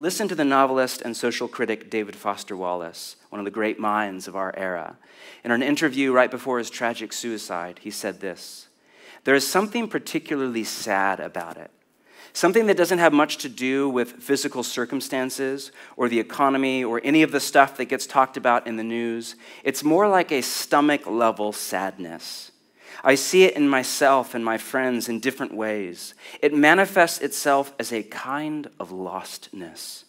Listen to the novelist and social critic David Foster Wallace, one of the great minds of our era. In an interview right before his tragic suicide, he said this: "There is something particularly sad about it. Something that doesn't have much to do with physical circumstances or the economy or any of the stuff that gets talked about in the news. It's more like a stomach-level sadness. I see it in myself and my friends in different ways. It manifests itself as a kind of lostness.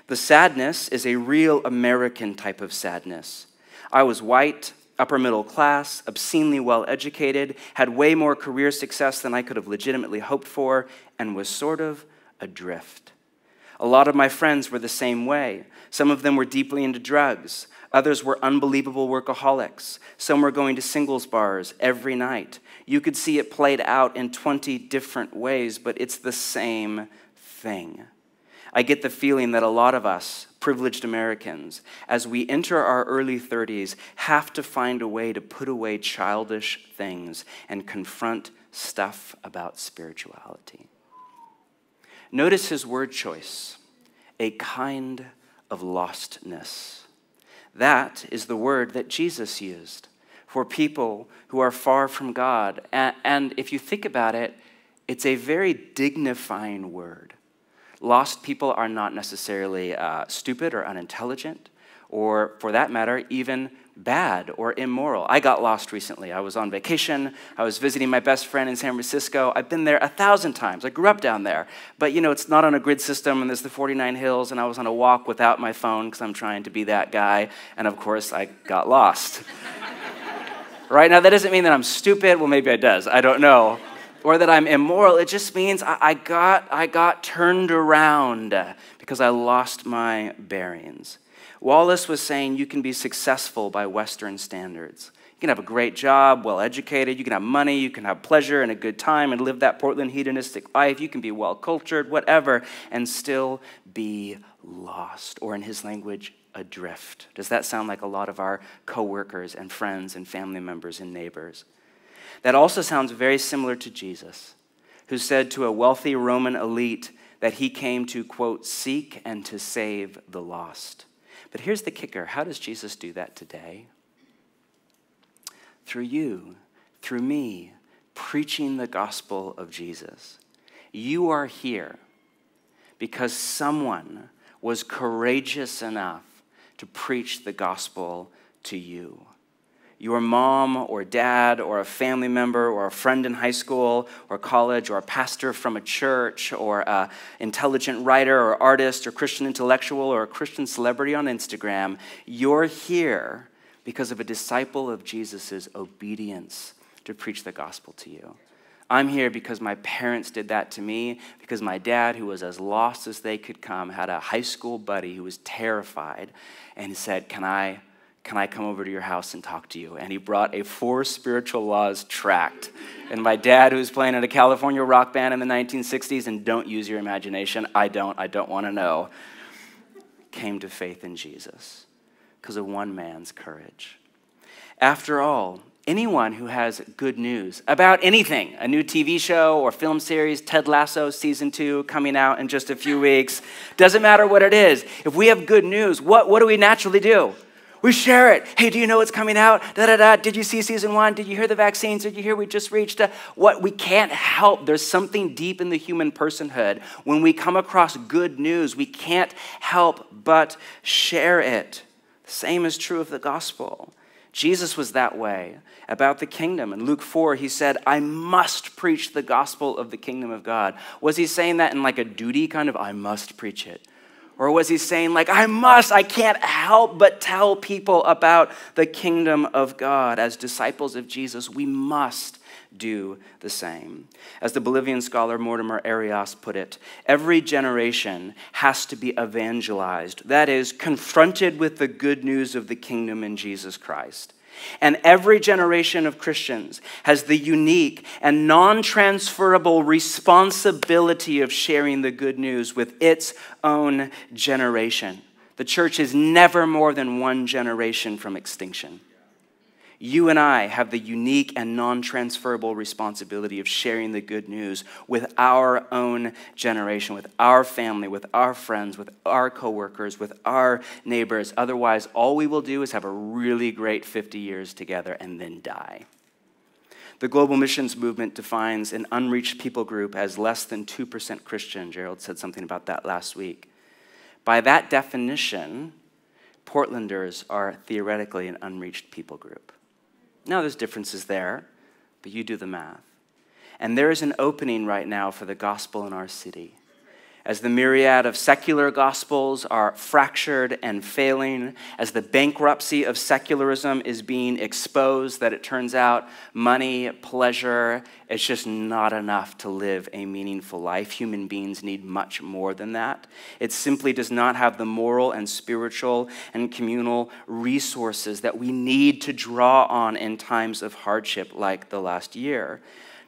The sadness is a real American type of sadness. I was white, upper middle class, obscenely well-educated, had way more career success than I could have legitimately hoped for, and was sort of adrift. A lot of my friends were the same way. Some of them were deeply into drugs. Others were unbelievable workaholics. Some were going to singles bars every night. You could see it played out in 20 different ways, but it's the same thing. I get the feeling that a lot of us, privileged Americans, as we enter our early 30s, have to find a way to put away childish things and confront stuff about spirituality." Notice his word choice, a kind of lostness. That is the word that Jesus used for people who are far from God. And if you think about it, it's a very dignifying word. Lost people are not necessarily stupid or unintelligent, or for that matter, even bad or immoral. I got lost recently. I was on vacation. I was visiting my best friend in San Francisco. I've been there 1,000 times. I grew up down there. But, it's not on a grid system, and there's the 49 hills, and I was on a walk without my phone because I'm trying to be that guy, and of course, I got lost. Right? Now, that doesn't mean that I'm stupid. Well, maybe it does. I don't know. Or that I'm immoral. It just means I got turned around because I lost my bearings. Wallace was saying you can be successful by Western standards. You can have a great job, well-educated, you can have money, you can have pleasure and a good time and live that Portland hedonistic life. You can be well-cultured, whatever, and still be lost, or in his language, adrift. Does that sound like a lot of our coworkers and friends and family members and neighbors? That also sounds very similar to Jesus, who said to a wealthy Roman elite that he came to, quote, seek and to save the lost. But here's the kicker. How does Jesus do that today? Through you, through me, preaching the gospel of Jesus. You are here because someone was courageous enough to preach the gospel to you. Your mom or dad or a family member or a friend in high school or college or a pastor from a church or an intelligent writer or artist or Christian intellectual or a Christian celebrity on Instagram, you're here because of a disciple of Jesus' obedience to preach the gospel to you. I'm here because my parents did that to me, because my dad, who was as lost as they could come, had a high school buddy who was terrified, and he said, Can I come over to your house and talk to you? And he brought a 4 Spiritual Laws tract. And my dad, who was playing in a California rock band in the 1960s, and don't use your imagination, I don't want to know, came to faith in Jesus because of one man's courage. After all, anyone who has good news about anything, a new TV show or film series, Ted Lasso Season 2 coming out in just a few weeks, doesn't matter what it is. If we have good news, what do we naturally do? We share it. Hey, do you know what's coming out? Did you see season 1? Did you hear the vaccines? Did you hear we just reached what we can't help? There's something deep in the human personhood. When we come across good news, we can't help but share it. The same is true of the gospel. Jesus was that way about the kingdom. In Luke 4, he said, I must preach the gospel of the kingdom of God. Was he saying that in like a duty kind of, I must preach it? Or was he saying like, I can't help but tell people about the kingdom of God? As disciples of Jesus, we must do the same. As the Bolivian scholar Mortimer Arias put it, every generation has to be evangelized, that is, confronted with the good news of the kingdom in Jesus Christ. And every generation of Christians has the unique and non-transferable responsibility of sharing the good news with its own generation. The church is never more than one generation from extinction. You and I have the unique and non-transferable responsibility of sharing the good news with our own generation, with our family, with our friends, with our coworkers, with our neighbors. Otherwise, all we will do is have a really great 50 years together and then die. The global missions movement defines an unreached people group as less than 2% Christian. Gerald said something about that last week. By that definition, Portlanders are theoretically an unreached people group. Now, there's differences there, but you do the math. And there is an opening right now for the gospel in our city. As the myriad of secular gospels are fractured and failing, as the bankruptcy of secularism is being exposed, that it turns out money, pleasure, it's just not enough to live a meaningful life. Human beings need much more than that. It simply does not have the moral and spiritual and communal resources that we need to draw on in times of hardship like the last year.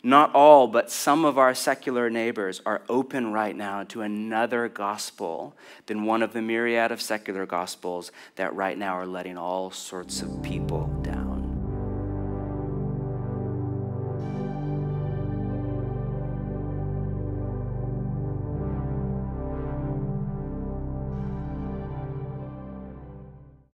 Not all, but some of our secular neighbors are open right now to another gospel than one of the myriad of secular gospels that right now are letting all sorts of people